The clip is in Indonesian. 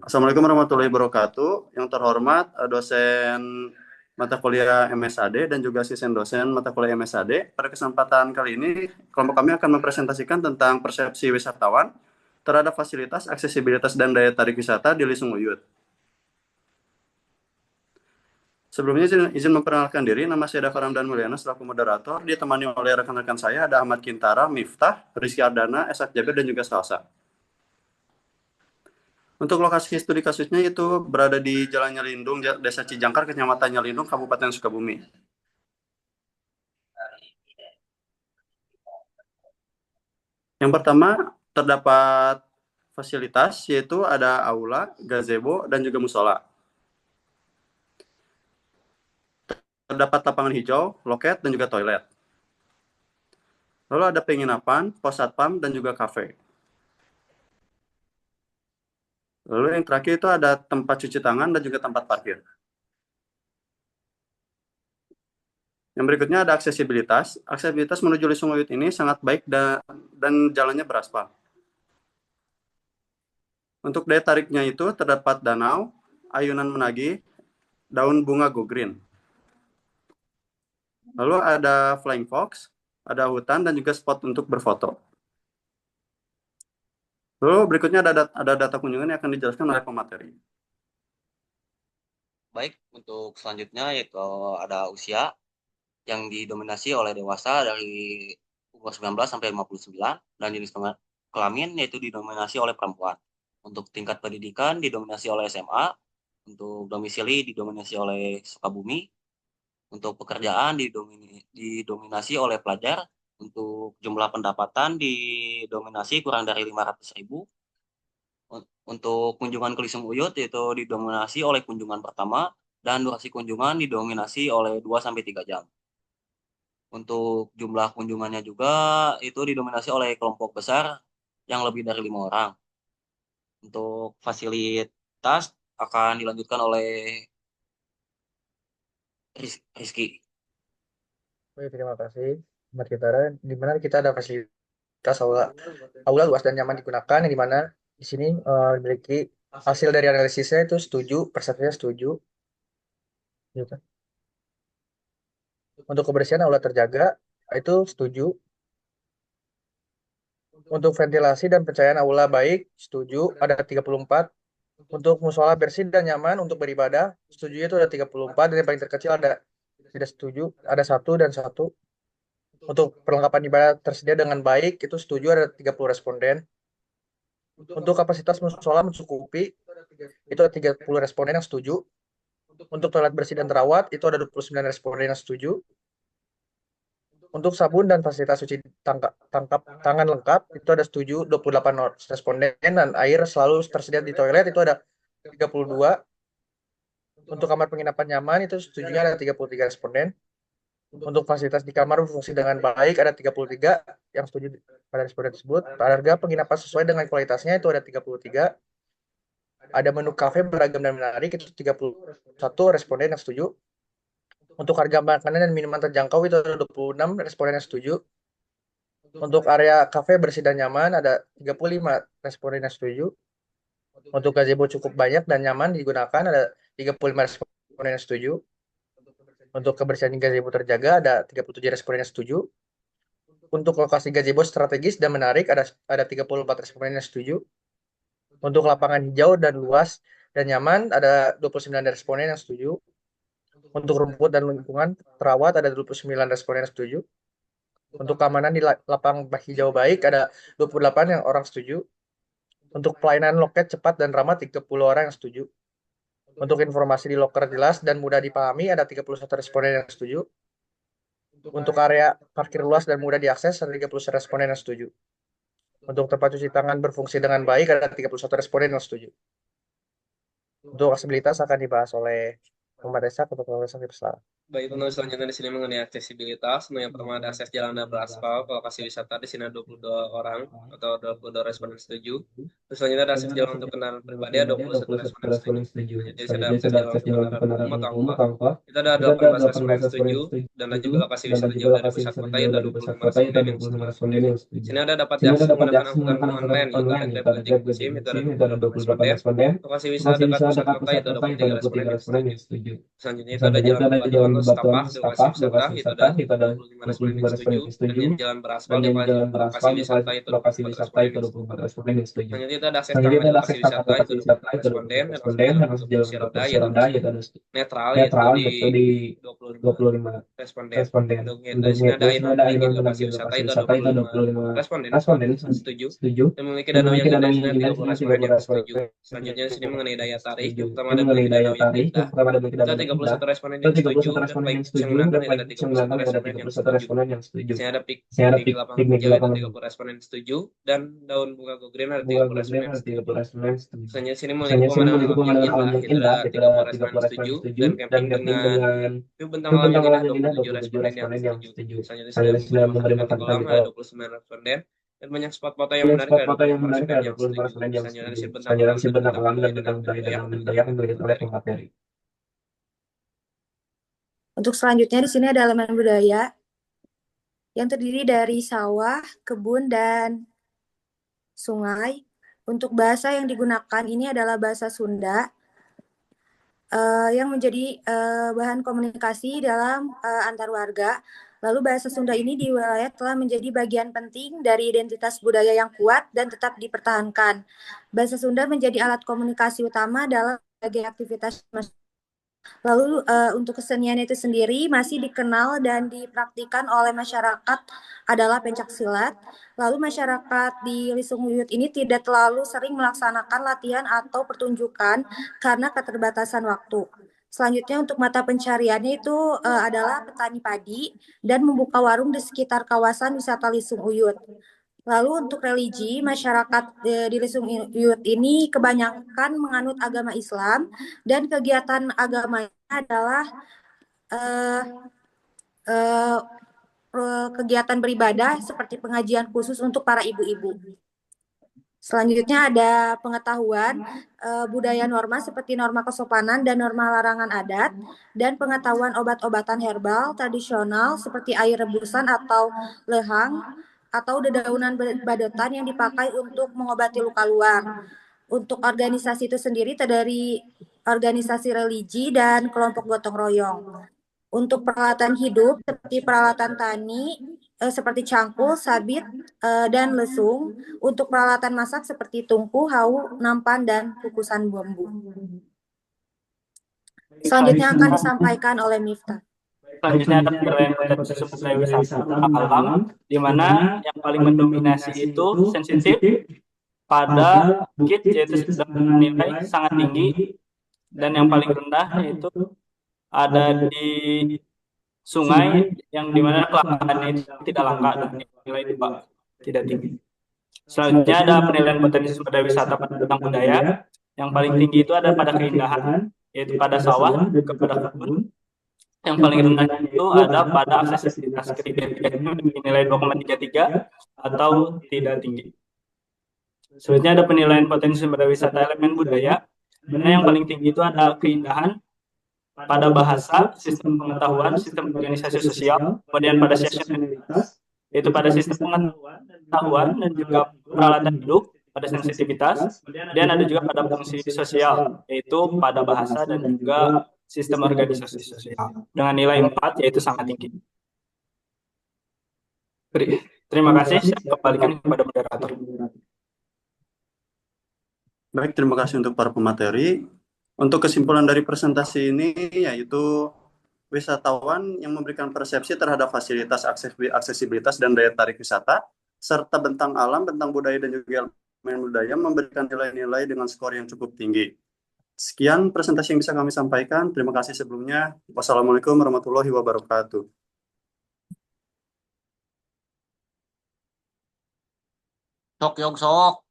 Assalamualaikum warahmatullahi wabarakatuh. Yang terhormat dosen mata kuliah MSAD dan juga asisten dosen mata kuliah MSAD. Pada kesempatan kali ini, kelompok kami akan mempresentasikan tentang persepsi wisatawan terhadap fasilitas, aksesibilitas, dan daya tarik wisata di Lisung Uyut. Sebelumnya izin memperkenalkan diri, nama saya Dava Ramdan Mulyana selaku moderator, ditemani oleh rekan-rekan saya ada Ahmad Kintara, Miftah, Rizky Ardana, Esak Jabir, dan juga Salsa. Untuk lokasi studi kasusnya itu berada di Jalan Nyelindung, Desa Cijangkar, Kecamatan Nyelindung, Kabupaten Sukabumi. Yang pertama, terdapat fasilitas, yaitu ada aula, gazebo, dan juga musola. Terdapat lapangan hijau, loket, dan juga toilet. Lalu ada penginapan, pos satpam, dan juga kafe. Lalu yang terakhir itu ada tempat cuci tangan dan juga tempat parkir. Yang berikutnya ada aksesibilitas. Aksesibilitas menuju Lisung Uyut ini sangat baik dan jalannya beraspal. Untuk daya tariknya itu terdapat danau, ayunan menagih, daun bunga go green. Lalu ada flying fox, ada hutan dan juga spot untuk berfoto. Lalu berikutnya ada data kunjungan yang akan dijelaskan oleh pemateri. Baik, untuk selanjutnya yaitu ada usia yang didominasi oleh dewasa dari umur 19 sampai 59 dan jenis kelamin yaitu didominasi oleh perempuan. Untuk tingkat pendidikan didominasi oleh SMA, untuk domisili didominasi oleh Sukabumi, untuk pekerjaan didominasi oleh pelajar, untuk jumlah pendapatan didominasi kurang dari 500.000. Untuk kunjungan ke Lisung Uyut itu didominasi oleh kunjungan pertama dan durasi kunjungan didominasi oleh 2 sampai 3 jam. Untuk jumlah kunjungannya juga itu didominasi oleh kelompok besar yang lebih dari 5 orang. Untuk fasilitas akan dilanjutkan oleh Rizky. Oke, terima kasih, Mbak Kitara. Di mana kita ada fasilitas aula, aula luas dan nyaman digunakan, yang di mana di sini memiliki hasil dari analisisnya itu setuju, persepsinya setuju, gitu. Untuk kebersihan aula terjaga, itu setuju. Untuk ventilasi dan pencahayaan aula baik, setuju, ada 34. Untuk musola bersih dan nyaman untuk beribadah, setuju itu ada 34, dan yang paling terkecil ada tidak setuju, ada 1 dan 1. Untuk perlengkapan ibadah tersedia dengan baik, itu setuju ada 30 responden. Untuk kapasitas musola mencukupi, itu ada 30 responden yang setuju. Untuk toilet bersih dan terawat, itu ada 29 responden yang setuju. Untuk sabun dan fasilitas cuci tangkap tangan lengkap, itu ada setuju 28 responden, dan air selalu tersedia di toilet, itu ada 32. Untuk kamar penginapan nyaman, itu setujunya ada 33 responden. Untuk fasilitas di kamar berfungsi dengan baik, ada 33 yang setuju pada responden tersebut. Harga penginapan sesuai dengan kualitasnya, itu ada 33. Ada menu kafe beragam dan menarik, itu 31 responden yang setuju. Untuk harga makanan dan minuman terjangkau, itu ada 26 responden yang setuju. Untuk area kafe bersih dan nyaman, ada 35 responden yang setuju. Untuk gazebo cukup banyak dan nyaman digunakan, ada 35 responden yang setuju. Untuk kebersihan gazebo terjaga, ada 37 responden yang setuju. Untuk lokasi gazebo strategis dan menarik, ada 34 responden yang setuju. Untuk lapangan hijau dan luas dan nyaman, ada 29 responden yang setuju. Untuk rumput dan lingkungan terawat, ada 29 responden yang setuju. Untuk keamanan di lapang hijau baik, ada 28 yang orang setuju. Untuk pelayanan loket cepat dan ramah, 30 orang yang setuju. Untuk informasi di loker jelas dan mudah dipahami, ada 31 responden yang setuju. Untuk area parkir luas dan mudah diakses, ada 31 responden yang setuju. Untuk tempat cuci tangan berfungsi dengan baik, ada 31 responden yang setuju. Untuk aksesibilitas akan dibahas oleh Muhammad Esa atau Profesor Besar. Baik, untuk selanjutnya di sini mengenai aksesibilitas. Nah, yang pertama ada akses jalan dan beraspal. Kalau lokasi wisata di sini ada 22 orang atau 22 responden setuju. Terus selanjutnya ada akses jalan untuk kendaraan pribadi ada 21 responden setuju. Jadi ada akses jalan untuk kendaraan umum atau angkot. Kita ada 18 responden setuju dan ada juga lokasi wisata jauh dari pusat kota ada 25 responden yang setuju. Sini ada dapat diakses menggunakan angkutan umum online yaitu ada Grab dan Gojek SIM itu ada 28 responden. Lokasi wisata dekat pusat kota itu ada 23 responden yang setuju. Selanjutnya itu ada jalan Batuan setapak di lokasi wisata itu ada 25 responden yang setuju dan yang jalan beraspal di lokasi wisata itu 24 responden yang setuju. Selanjutnya itu ada akses taman di lokasi wisata itu 24 responden dan akses jalan untuk kursi roda yaitu netral yaitu di 25 responden. Untuk di sini ada air tinggi di lokasi wisata itu ada 25 responden yang setuju dan memiliki danau yang gede di sini ada 30 responden yang setuju. Selanjutnya di sini mengenai daya tarik yang pertama ada memiliki danau yang indah itu 31 responden yang setuju dan baik yang menyenangkan itu ada 31 responden yang setuju. Saya ada piknik lapangan hijau itu 30 responden yang setuju dan daun bunga go green ada 30 responden yang setuju. Selanjutnya sini memiliki pemandangan alam yang indah itu ada 30 responden yang setuju dan camping dengan view bentang alam yang indah 27 responden yang setuju. Selanjutnya sudah memberi makan di kolam ada 29 responden dan banyak spot foto yang menarik ada 25 responden yang setuju. Selanjutnya di bentang alam dan bentang budaya dan budaya yang dilihat oleh pemateri. Untuk selanjutnya di sini ada elemen budaya yang terdiri dari sawah, kebun, dan sungai. Untuk bahasa yang digunakan ini adalah bahasa Sunda yang menjadi bahan komunikasi dalam antar warga. Lalu bahasa Sunda ini di wilayah telah menjadi bagian penting dari identitas budaya yang kuat dan tetap dipertahankan. Bahasa Sunda menjadi alat komunikasi utama dalam berbagai aktivitas masyarakat. Lalu untuk kesenian itu sendiri masih dikenal dan dipraktikkan oleh masyarakat adalah pencaksilat. Lalu masyarakat di Lisung Uyut ini tidak terlalu sering melaksanakan latihan atau pertunjukan karena keterbatasan waktu. Selanjutnya untuk mata pencariannya itu adalah petani padi dan membuka warung di sekitar kawasan wisata Lisung Uyut. Lalu untuk religi, masyarakat di Lisung Uyut ini kebanyakan menganut agama Islam dan kegiatan agamanya adalah kegiatan beribadah seperti pengajian khusus untuk para ibu-ibu. Selanjutnya ada pengetahuan budaya norma seperti norma kesopanan dan norma larangan adat dan pengetahuan obat-obatan herbal tradisional seperti air rebusan atau lehang atau dedaunan badotan yang dipakai untuk mengobati luka luar. Untuk organisasi itu sendiri terdiri organisasi religi dan kelompok gotong royong. Untuk peralatan hidup seperti peralatan tani seperti cangkul, sabit, dan lesung. Untuk peralatan masak seperti tungku, hau, nampan, dan kukusan bambu. Selanjutnya akan disampaikan oleh Miftah. Selanjutnya ada penilaian potensi budaya wisata alam, di mana yang paling mendominasi itu sensitif pada bukit, yaitu dengan nilai sangat tinggi, dan yang paling rendah yaitu ada di sungai, yang dimana kelangkaan itu tidak langka dan nilai tidak tinggi. Selanjutnya ada penilaian potensi sumber daya wisata tentang budaya, yang paling tinggi itu ada pada keindahan, yaitu pada sawah, kepada kebun. Yang paling rendah itu ada pada aksesibilitas, ketiganya nilai 2,33 atau tidak tinggi. Selanjutnya ada penilaian potensi sumber daya wisata elemen budaya, mana yang paling tinggi itu ada keindahan, pada bahasa, sistem pengetahuan, sistem organisasi sosial, kemudian pada sosialitas, yaitu pada sistem pengetahuan dan juga peralatan hidup, pada sensitivitas, kemudian ada juga pada fungsi sosial, yaitu pada bahasa dan juga sistem organisasi sosial, dengan nilai 4, yaitu sangat tinggi. Terima kasih, saya kembalikan kepada moderator. Baik, terima kasih untuk para pemateri. Untuk kesimpulan dari presentasi ini, yaitu wisatawan yang memberikan persepsi terhadap fasilitas aksesibilitas dan daya tarik wisata, serta bentang alam, bentang budaya, dan juga elemen budaya memberikan nilai-nilai dengan skor yang cukup tinggi. Sekian presentasi yang bisa kami sampaikan. Terima kasih sebelumnya. Wassalamualaikum warahmatullahi wabarakatuh. Sok.